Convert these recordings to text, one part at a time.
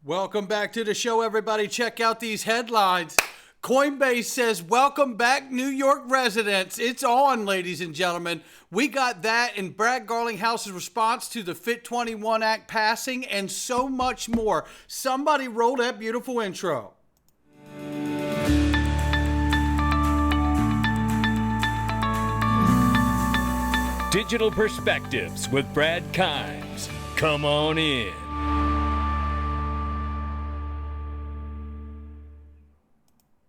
Welcome back to the show, everybody. Check out these headlines. Coinbase says, welcome back, New York residents. It's on, ladies and gentlemen. We got that in Brad Garlinghouse's response to the FIT21 Act passing and so much more. Somebody roll that beautiful intro. Digital Perspectives with Brad Kimes. Come on in.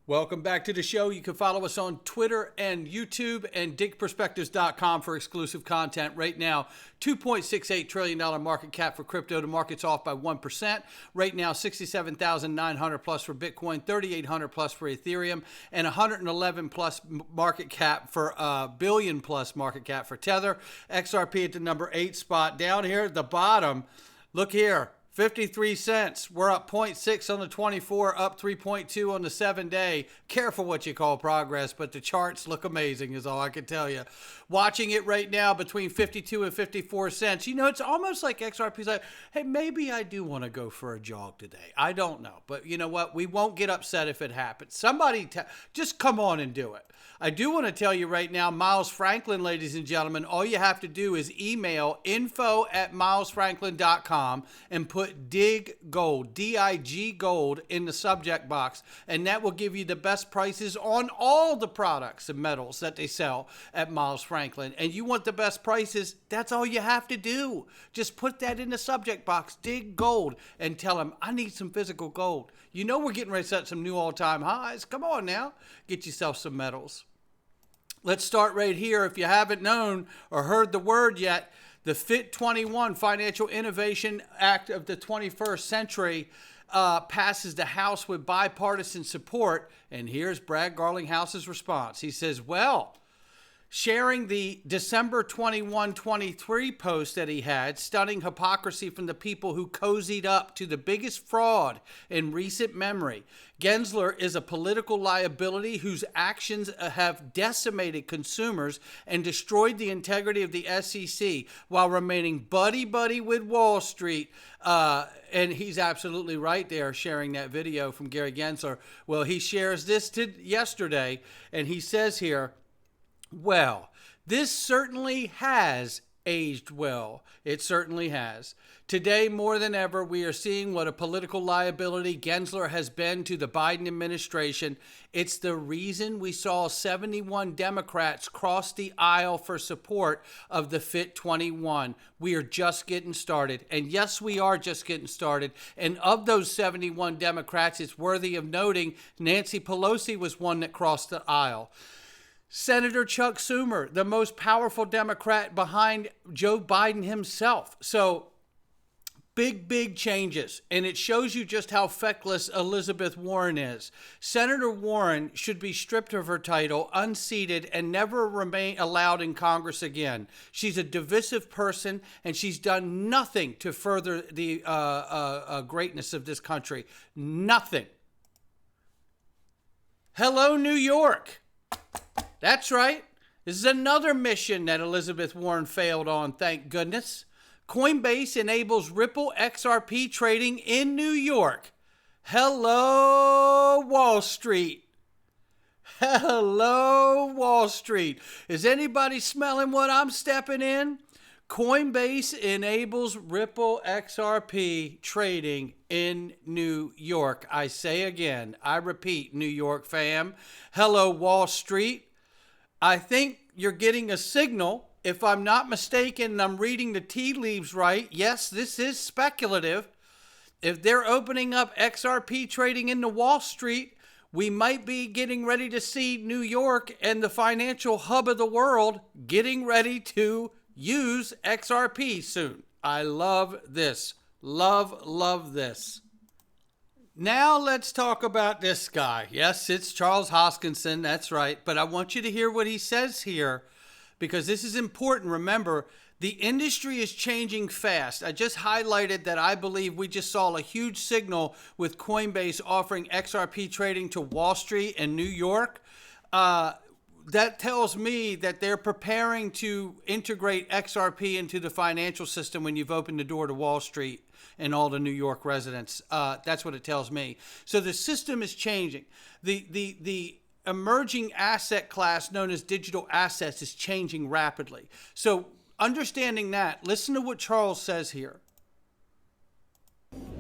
Welcome back to the show. You can follow us on Twitter and YouTube and digitalperspectives.com for exclusive content. Right now, $2.68 trillion market cap for crypto. The market's off by 1%. Right now, 67,900 plus for Bitcoin, 3,800 plus for Ethereum, and 111 plus market cap for billion plus market cap for Tether. XRP at the number 8 spot. Down here at the bottom, look here. 53 cents. We're up 0.6 on the 24, up 3.2 on the 7-day. Careful what you call progress, but the charts look amazing is all I can tell you. Watching it right now between 52 and 54 cents. You know, it's almost like XRP's like, hey, maybe I do want to go for a jog today. I don't know. But you know what? We won't get upset if it happens. Somebody just come on and do it. I do want to tell you right now, Miles Franklin, ladies and gentlemen, all you have to do is email info@milesfranklin.com and put DIG Gold, D-I-G Gold in the subject box. And that will give you the best prices on all the products and metals that they sell at Miles Franklin. And you want the best prices, that's all you have to do. Just put that in the subject box, DIG Gold, and tell them, I need some physical gold. You know we're getting ready to set some new all-time highs. Come on now, get yourself some metals. Let's start right here. If you haven't known or heard the word yet, the FIT21 Financial Innovation Act of the 21st century passes the House with bipartisan support. And here's Brad Garlinghouse's response. He says, well, sharing the December 21-23 post that he had, stunning hypocrisy from the people who cozied up to the biggest fraud in recent memory. Gensler is a political liability whose actions have decimated consumers and destroyed the integrity of the SEC while remaining buddy-buddy with Wall Street. And he's absolutely right there, sharing that video from Gary Gensler. Well, he shares this yesterday, and he says here, well, this certainly has aged well. It certainly has. Today, more than ever, we are seeing what a political liability Gensler has been to the Biden administration. It's the reason we saw 71 Democrats cross the aisle for support of the FIT21. We are just getting started. And yes, we are just getting started. And of those 71 Democrats, it's worthy of noting Nancy Pelosi was one that crossed the aisle. Senator Chuck Schumer, the most powerful Democrat behind Joe Biden himself. So big changes. And it shows you just how feckless Elizabeth Warren is. Senator Warren should be stripped of her title, unseated, and never remain allowed in Congress again. She's a divisive person, and she's done nothing to further the greatness of this country. Nothing. Hello, New York. That's right. This is another mission that Elizabeth Warren failed on, thank goodness. Coinbase enables Ripple XRP trading in New York. Hello, Wall Street. Hello, Wall Street. Is anybody smelling what I'm stepping in? Coinbase enables Ripple XRP trading in New York. I say again, I repeat, New York fam. Hello, Wall Street. I think you're getting a signal. If I'm not mistaken, and I'm reading the tea leaves right, yes, this is speculative. If they're opening up XRP trading into Wall Street, we might be getting ready to see New York and the financial hub of the world getting ready to use XRP soon. I love this. Love this. Now let's talk about this guy. Yes, it's Charles Hoskinson. That's right. But I want you to hear what he says here because this is important. Remember, the industry is changing fast. I just highlighted that I believe we just saw a huge signal with Coinbase offering XRP trading to Wall Street and New York. That tells me that they're preparing to integrate XRP into the financial system when you've opened the door to Wall Street. and all the New York residents. That's what it tells me. So the system is changing. The emerging asset class known as digital assets is changing rapidly. So understanding that, listen to what Charles says here.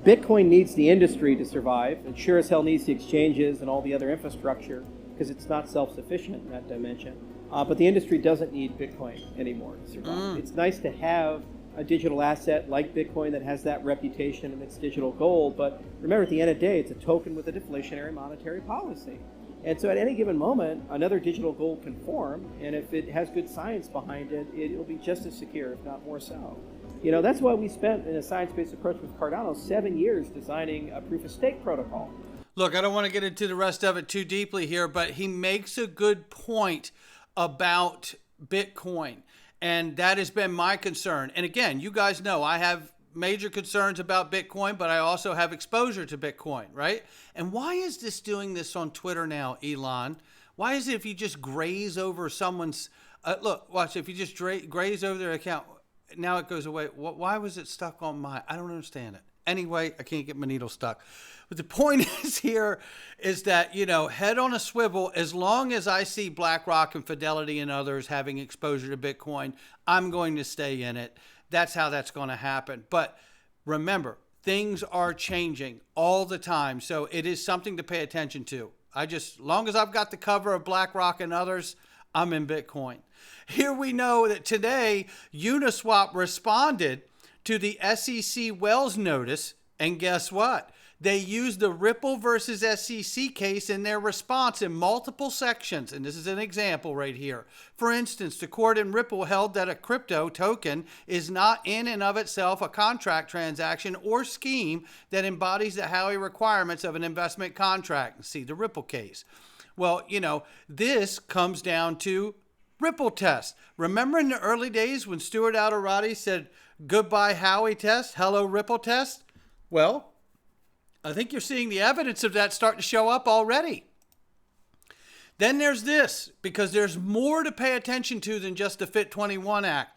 Bitcoin needs the industry to survive. It sure as hell needs the exchanges and all the other infrastructure because it's not self-sufficient in that dimension. But the industry doesn't need Bitcoin anymore to survive. It's nice to have a digital asset like Bitcoin that has that reputation and it's digital gold, but remember, at the end of the day, it's a token with a deflationary monetary policy. And so at any given moment, another digital gold can form, and if it has good science behind it, it'll be just as secure, if not more so. You know, that's why we spent, in a science-based approach with Cardano, 7 years designing a proof-of-stake protocol. Look, I don't want to get into the rest of it too deeply here, but he makes a good point about Bitcoin, and that has been my concern. And again, you guys know I have major concerns about Bitcoin, but I also have exposure to Bitcoin, right? And why is this doing this on Twitter now, Elon? Why is it if you just graze over someone's, look, watch, if you just graze over their account, now it goes away. Why was it stuck on my, I don't understand it. Anyway, I can't get my needle stuck. But the point is here is that, you know, head on a swivel, as long as I see BlackRock and Fidelity and others having exposure to Bitcoin, I'm going to stay in it. That's how that's going to happen. But remember, things are changing all the time. So it is something to pay attention to. As long as I've got the cover of BlackRock and others, I'm in Bitcoin. Here we know that today, Uniswap responded to the SEC Wells notice, and guess what? They used the Ripple versus SEC case in their response in multiple sections, and this is an example right here. For instance, the court in Ripple held that a crypto token is not in and of itself a contract transaction or scheme that embodies the Howey requirements of an investment contract. See the Ripple case. Well, you know, this comes down to Ripple test. Remember in the early days when Stuart Alderati said, goodbye Howey test, hello Ripple test? Well, I think you're seeing the evidence of that start to show up already. Then there's this, because there's more to pay attention to than just the FIT21 Act.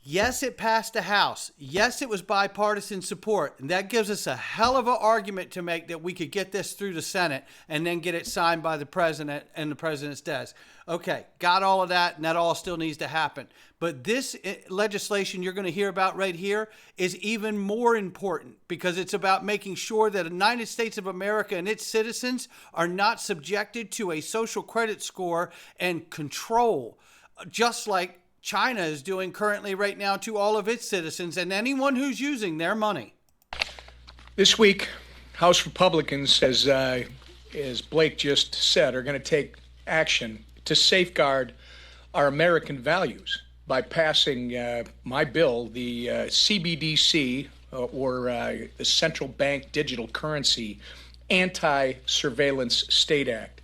Yes, it passed the House. Yes, it was bipartisan support. And that gives us a hell of an argument to make that we could get this through the Senate and then get it signed by the president and the president's desk. Okay, got all of that, and that all still needs to happen. But this legislation you're going to hear about right here is even more important because it's about making sure that the United States of America and its citizens are not subjected to a social credit score and control, just like China is doing currently right now to all of its citizens and anyone who's using their money. This week, House Republicans, as Blake just said, are going to take action to safeguard our American values by passing my bill, the CBDC, or the Central Bank Digital Currency Anti-Surveillance State Act.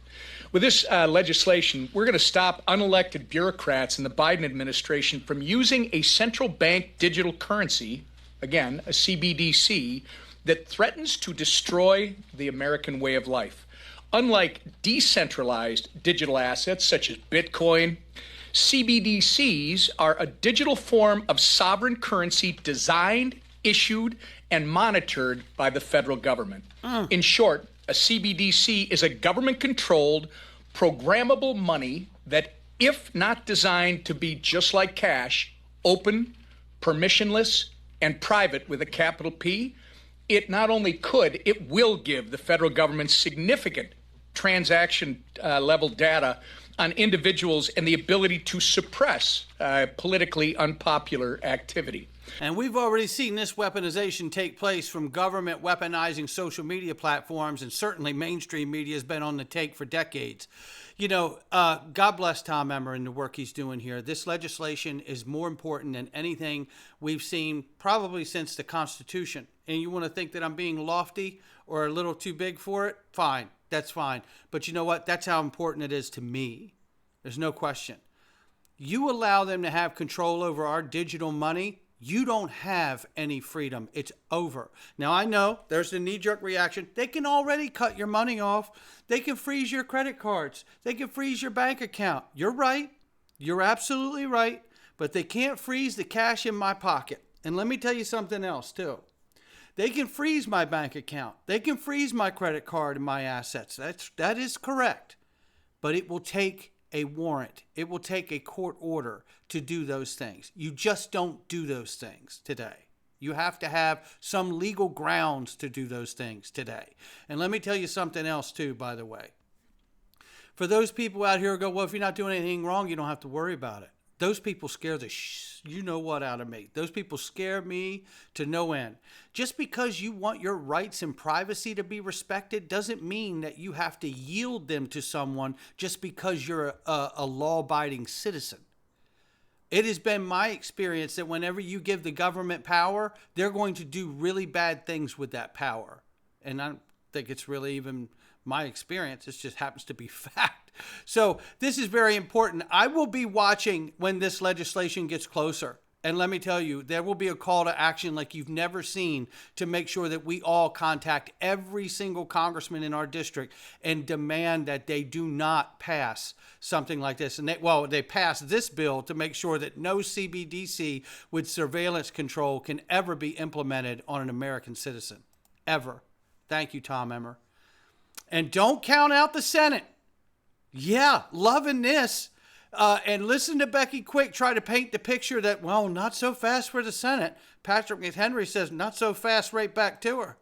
With this legislation, we're going to stop unelected bureaucrats in the Biden administration from using a central bank digital currency, again, a CBDC, that threatens to destroy the American way of life. Unlike decentralized digital assets such as Bitcoin, CBDCs are a digital form of sovereign currency designed, issued, and monitored by the federal government. In short, a CBDC is a government-controlled, programmable money that, if not designed to be just like cash, open, permissionless, and private with a capital P, it not only could, it will give the federal government significant transaction level data on individuals and the ability to suppress politically unpopular activity. And we've already seen this weaponization take place from government weaponizing social media platforms, and certainly mainstream media has been on the take for decades. You know, God bless Tom Emmer and the work he's doing here. This legislation is more important than anything we've seen probably since the Constitution. And you want to think that I'm being lofty or a little too big for it? Fine, that's fine. But you know what? That's how important it is to me. There's no question. You allow them to have control over our digital money, you don't have any freedom. It's over. Now, I know there's the knee-jerk reaction. They can already cut your money off. They can freeze your credit cards. They can freeze your bank account. You're right. You're absolutely right. But they can't freeze the cash in my pocket. And let me tell you something else, too. They can freeze my bank account. They can freeze my credit card and my assets. That is correct. But it will take a warrant. It will take a court order to do those things. You just don't do those things today. You have to have some legal grounds to do those things today. And let me tell you something else too, by the way. For those people out here who go, well, if you're not doing anything wrong, you don't have to worry about it. Those people scare the you know what out of me. Those people scare me to no end. Just because you want your rights and privacy to be respected doesn't mean that you have to yield them to someone just because you're a law-abiding citizen. It has been my experience that whenever you give the government power, they're going to do really bad things with that power. And I don't think it's really even my experience. It just happens to be fact. So this is very important. I will be watching when this legislation gets closer. And let me tell you, there will be a call to action like you've never seen to make sure that we all contact every single congressman in our district and demand that they do not pass something like this. And they pass this bill to make sure that no CBDC with surveillance control can ever be implemented on an American citizen. Ever. Thank you, Tom Emmer. And don't count out the Senate. Yeah, loving this. And listen to Becky Quick try to paint the picture that, well, not so fast for the Senate. Patrick McHenry says, not so fast, right back to her.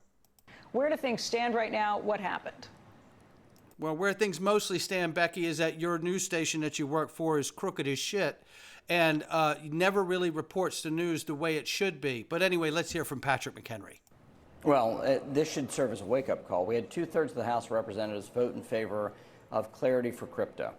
Where do things stand right now? What happened? Well, where things mostly stand, Becky, is that your news station that you work for is crooked as shit and never really reports the news the way it should be. But anyway, let's hear from Patrick McHenry. Well, this should serve as a wake-up call. We had 2/3 of the House of Representatives vote in favor of clarity for crypto.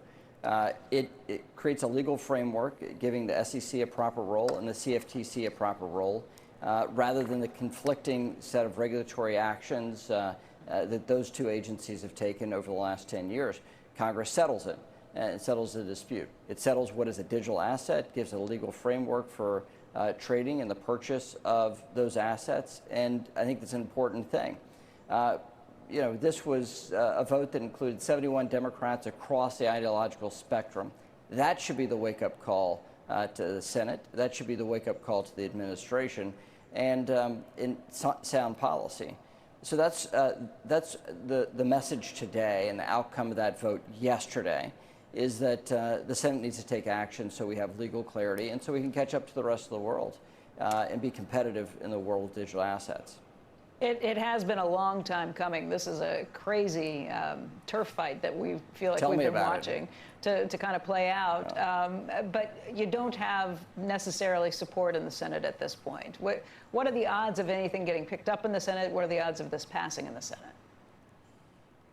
It creates a legal framework giving the SEC a proper role and the CFTC a proper role, rather than the conflicting set of regulatory actions that those two agencies have taken over the last 10 years. Congress settles it, and it settles the dispute. It settles what is a digital asset, gives a legal framework for trading and the purchase of those assets, and I think that's an important thing. This was a vote that included 71 Democrats across the ideological spectrum. That should be the wake-up call to the Senate. That should be the wake-up call to the administration, and in sound policy. So that's the message today, and the outcome of that vote yesterday is that the Senate needs to take action so we have legal clarity and so we can catch up to the rest of the world and be competitive in the world of digital assets. It has been a long time coming. This is a crazy turf fight that we feel like we've been watching to kind of play out. But you don't have necessarily support in the Senate at this point. What are the odds of anything getting picked up in the Senate? What are the odds of this passing in the Senate?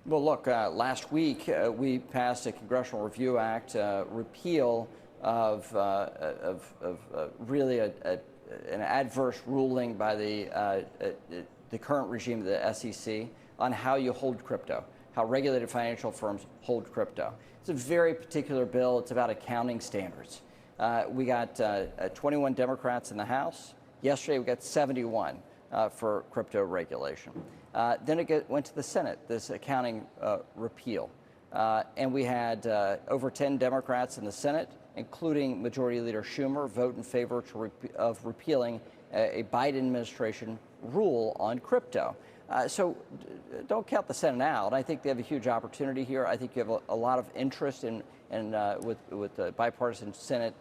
Well, look, last week we passed a Congressional Review Act, repeal of really an adverse ruling by the current regime of the SEC on how you hold crypto, how regulated financial firms hold crypto. It's a very particular bill. It's about accounting standards. We got 21 Democrats in the House. Yesterday we got 71 for crypto regulation. Then it went to the Senate, this accounting repeal. And we had over 10 Democrats in the Senate, including Majority Leader Schumer, vote in favor of repealing a Biden administration rule on crypto. So don't count the Senate out. I think they have a huge opportunity here. I think you have a lot of interest with the bipartisan Senate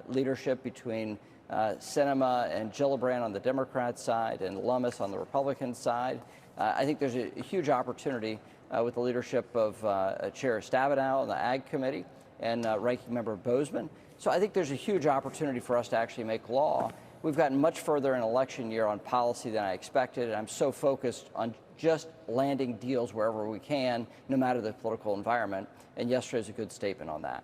leadership between Sinema and Gillibrand on the Democrat side and Lummis on the Republican side. I think there's a huge opportunity with the leadership of Chair Stabenow on the Ag Committee and Ranking Member Bozeman. So I think there's a huge opportunity for us to actually make law. We've gotten much further in election year on policy than I expected, and I'm so focused on just landing deals wherever we can, no matter the political environment. And yesterday's a good statement on that.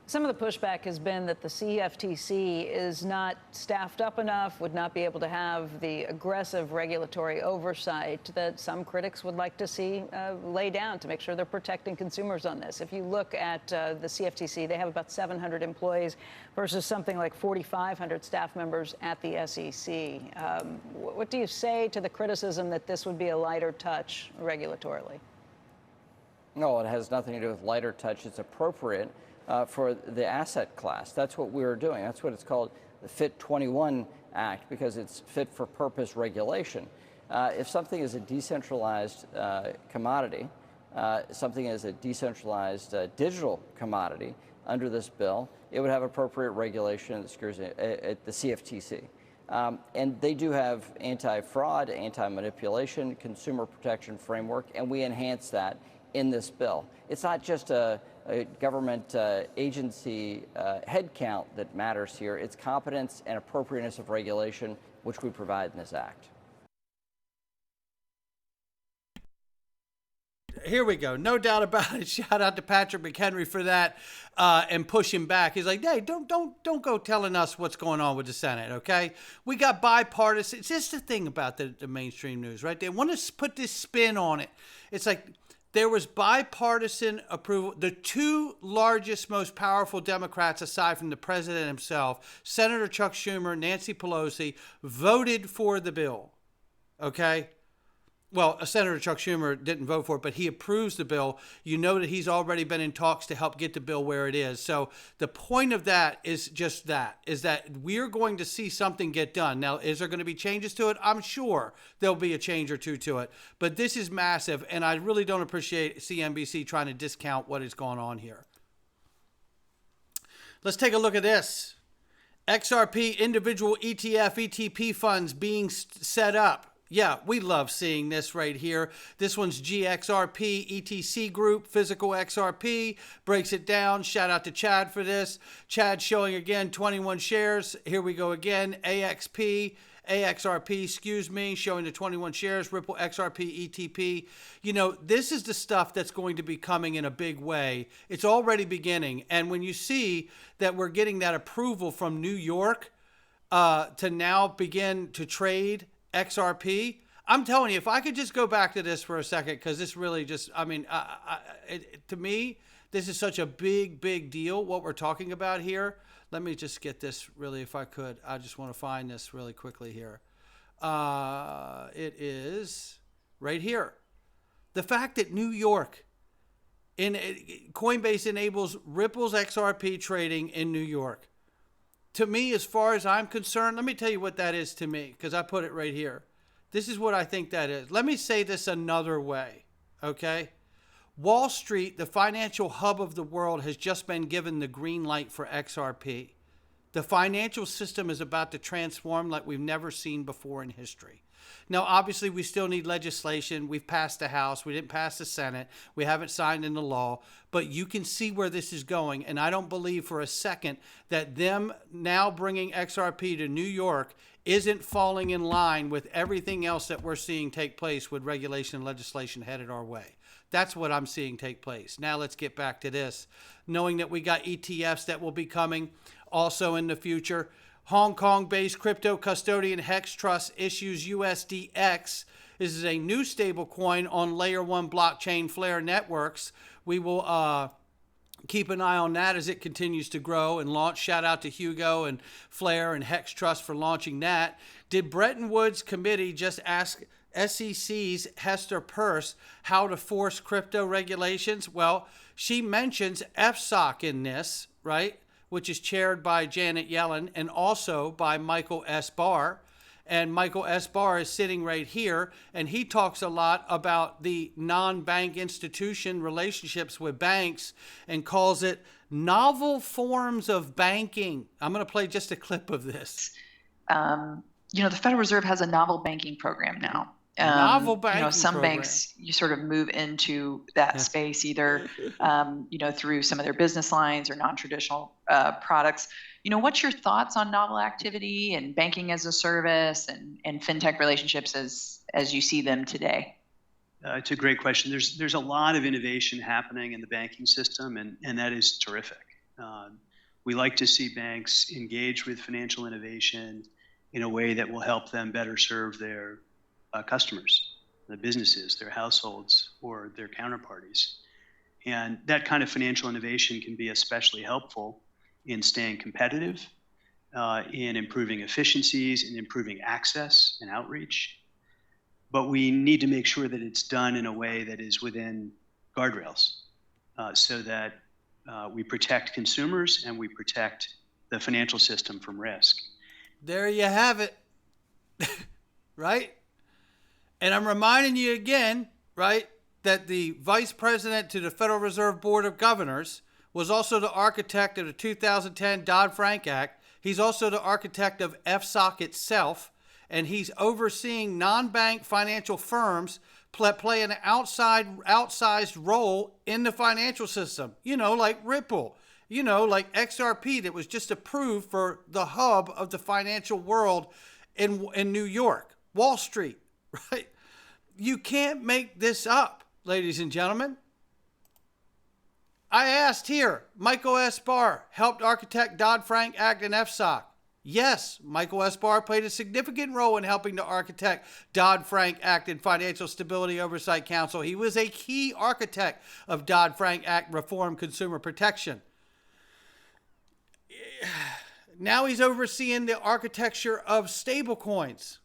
Some of the pushback has been that the CFTC is not staffed up enough, would not be able to have the aggressive regulatory oversight that some critics would like to see lay down to make sure they're protecting consumers on this. If you look at the CFTC, they have about 700 employees versus something like 4,500 staff members at the SEC. What do you say to the criticism that this would be a lighter touch regulatorily? No, it has nothing to do with lighter touch. It's appropriate for the asset class. That's what we're doing. That's what it's called, the FIT 21 act because it's fit for purpose regulation. If something is a decentralized commodity, something is a decentralized digital commodity under this bill, it would have appropriate regulation at the CFTC. And they do have anti-fraud, anti-manipulation, consumer protection framework, and we enhance that in this bill. It's not just a government agency headcount that matters here. It's competence and appropriateness of regulation, which we provide in this act. Here we go. No doubt about it. Shout out to Patrick McHenry for that and pushing back. He's like, hey, don't go telling us what's going on with the Senate, okay? We got bipartisan. It's just the thing about the mainstream news, right? They want to put this spin on it. It's like there was bipartisan approval. The two largest, most powerful Democrats, aside from the president himself, Senator Chuck Schumer, Nancy Pelosi, voted for the bill, okay? Well, Senator Chuck Schumer didn't vote for it, but he approves the bill. You know that he's already been in talks to help get the bill where it is. So the point of that is just that, is that we're going to see something get done. Now, is there going to be changes to it? I'm sure there'll be a change or two to it. But this is massive, and I really don't appreciate CNBC trying to discount what is going on here. Let's take a look at this. XRP individual ETF, ETP funds being set up. Yeah, we love seeing this right here. This one's GXRP, ETC Group, Physical XRP, breaks it down. Shout out to Chad for this. Chad showing again 21 shares. Here we go again. AXRP, showing the 21 shares. Ripple XRP, ETP. You know, this is the stuff that's going to be coming in a big way. It's already beginning. And when you see that we're getting that approval from New York to now begin to trade XRP, I'm telling you, if I could just go back to this for a second, because this really just, I mean, to me, this is such a big deal, what we're talking about here. Let me just get this really, if I could. I just want to find this really quickly here. It is right here. The fact that New York, Coinbase enables Ripple's XRP trading in New York. To me, as far as I'm concerned, let me tell you what that is to me, because I put it right here. This is what I think that is. Let me say this another way, okay? Wall Street, the financial hub of the world, has just been given the green light for XRP. The financial system is about to transform like we've never seen before in history. Now, obviously, we still need legislation. We've passed the House. We didn't pass the Senate. We haven't signed into law. But you can see where this is going. And I don't believe for a second that them now bringing XRP to New York isn't falling in line with everything else that we're seeing take place with regulation and legislation headed our way. That's what I'm seeing take place. Now let's get back to this. Knowing that we got ETFs that will be coming also in the future. Hong Kong-based crypto custodian Hex Trust issues USDX. This is a new stable coin on Layer 1 blockchain Flare networks. We will keep an eye on that as it continues to grow and launch. Shout out to Hugo and Flare and Hex Trust for launching that. Did Bretton Woods Committee just ask SEC's Hester Peirce how to force crypto regulations? Well, she mentions FSOC in this, right? Which is chaired by Janet Yellen and also by Michael S. Barr. And Michael S. Barr is sitting right here, and he talks a lot about the non-bank institution relationships with banks and calls it novel forms of banking. I'm going to play just a clip of this. The Federal Reserve has a novel banking program now. Novel banking some program. banks, you sort of move into that space either, through some of their business lines or non-traditional products. What's your thoughts on novel activity and banking as a service and fintech relationships as you see them today? It's a great question. There's a lot of innovation happening in the banking system, and that is terrific. We like to see banks engage with financial innovation in a way that will help them better serve their customers, the businesses, their households, or their counterparties. And that kind of financial innovation can be especially helpful in staying competitive, in improving efficiencies, in improving access and outreach. But we need to make sure that it's done in a way that is within guardrails, so that we protect consumers and we protect the financial system from risk. There you have it. Right? And I'm reminding you again, right, that the vice president to the Federal Reserve Board of Governors was also the architect of the 2010 Dodd-Frank Act. He's also the architect of FSOC itself, and he's overseeing non-bank financial firms play an outsized role in the financial system. You know, like Ripple, you know, like XRP that was just approved for the hub of the financial world in New York, Wall Street, right? You can't make this up, ladies and gentlemen. I asked here, Michael Esbar helped architect Dodd-Frank Act and FSOC. Yes, Michael Esbar played a significant role in helping to architect Dodd-Frank Act and Financial Stability Oversight Council. He was a key architect of Dodd-Frank Act reform consumer protection. Now he's overseeing the architecture of stablecoins.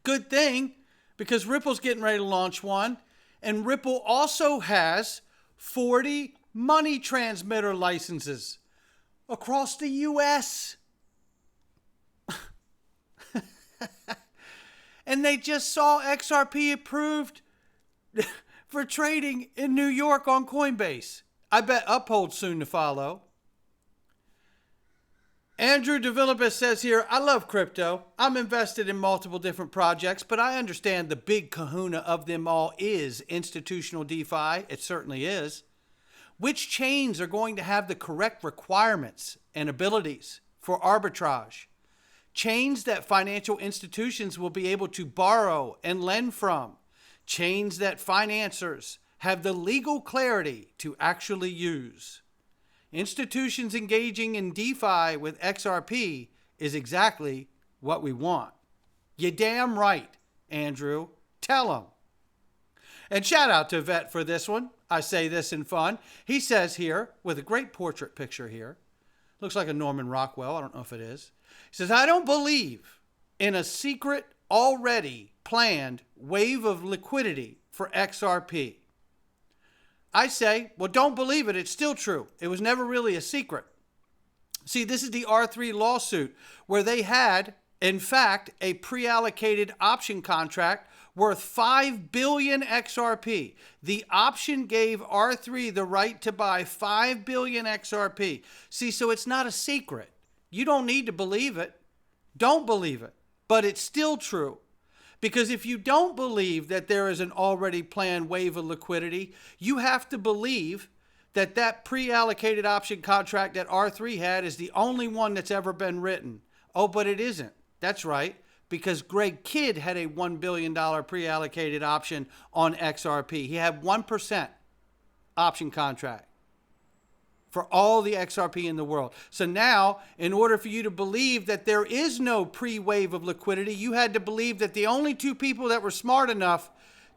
Good thing, because Ripple's getting ready to launch one, and Ripple also has 40 money transmitter licenses across the U.S. And they just saw XRP approved for trading in New York on Coinbase. I bet Uphold soon to follow. Andrew DeVillibus says here, I love crypto. I'm invested in multiple different projects, but I understand the big kahuna of them all is institutional DeFi. It certainly is. Which chains are going to have the correct requirements and abilities for arbitrage? Chains that financial institutions will be able to borrow and lend from. Chains that financiers have the legal clarity to actually use. Institutions engaging in DeFi with XRP is exactly what we want. You damn right, Andrew. Tell them. And shout out to Vet for this one. I say this in fun. He says here, with a great portrait picture here, looks like a Norman Rockwell. I don't know if it is. He says, I don't believe in a secret, already planned wave of liquidity for XRP. I say, well, don't believe it. It's still true. It was never really a secret. See, this is the R3 lawsuit where they had, in fact, a pre-allocated option contract worth 5 billion XRP. The option gave R3 the right to buy 5 billion XRP. See, so it's not a secret. You don't need to believe it. Don't believe it. But it's still true. Because if you don't believe that there is an already planned wave of liquidity, you have to believe that that pre-allocated option contract that R3 had is the only one that's ever been written. Oh, but it isn't. That's right. Because Greg Kidd had a $1 billion pre-allocated option on XRP. He had 1% option contract for all the XRP in the world. So now, in order for you to believe that there is no pre-wave of liquidity, you had to believe that the only two people that were smart enough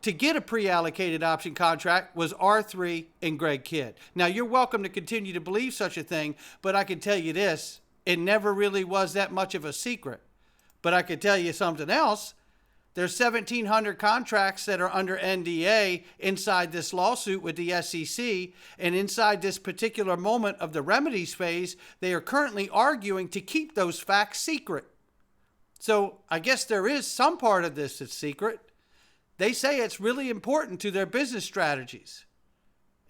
to get a pre-allocated option contract was R3 and Greg Kidd. Now, you're welcome to continue to believe such a thing, but I can tell you this, it never really was that much of a secret. But I could tell you something else. There's 1,700 contracts that are under NDA inside this lawsuit with the SEC. And inside this particular moment of the remedies phase, they are currently arguing to keep those facts secret. So I guess there is some part of this that's secret. They say it's really important to their business strategies.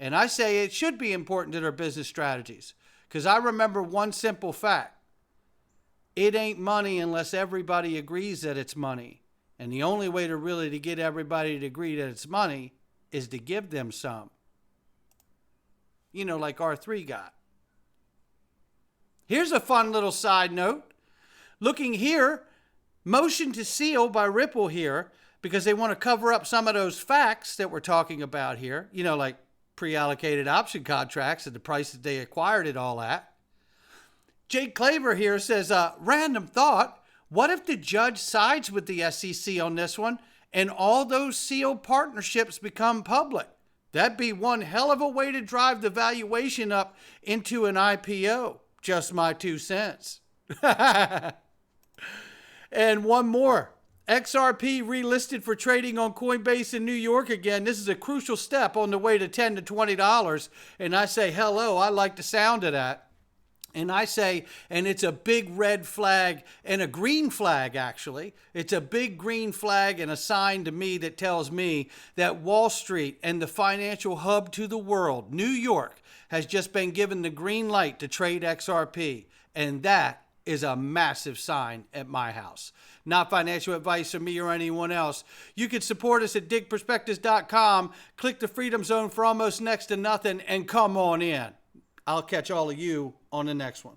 And I say it should be important to their business strategies. Because I remember one simple fact. It ain't money unless everybody agrees that it's money. And the only way to get everybody to agree that it's money is to give them some. You know, like R3 got. Here's a fun little side note. Looking here, motion to seal by Ripple here, because they want to cover up some of those facts that we're talking about here. You know, like pre-allocated option contracts and the price that they acquired it all at. Jake Claver here says, random thought. What if the judge sides with the SEC on this one and all those sealed partnerships become public? That'd be one hell of a way to drive the valuation up into an IPO. Just my 2 cents. And one more. XRP relisted for trading on Coinbase in New York again. This is a crucial step on the way to $10 to $20. And I say, hello, I like the sound of that. And I say, and it's a big red flag and a green flag, actually. It's a big green flag and a sign to me that tells me that Wall Street and the financial hub to the world, New York, has just been given the green light to trade XRP. And that is a massive sign at my house. Not financial advice from me or anyone else. You can support us at digperspectives.com. Click the Freedom Zone for almost next to nothing and come on in. I'll catch all of you on the next one.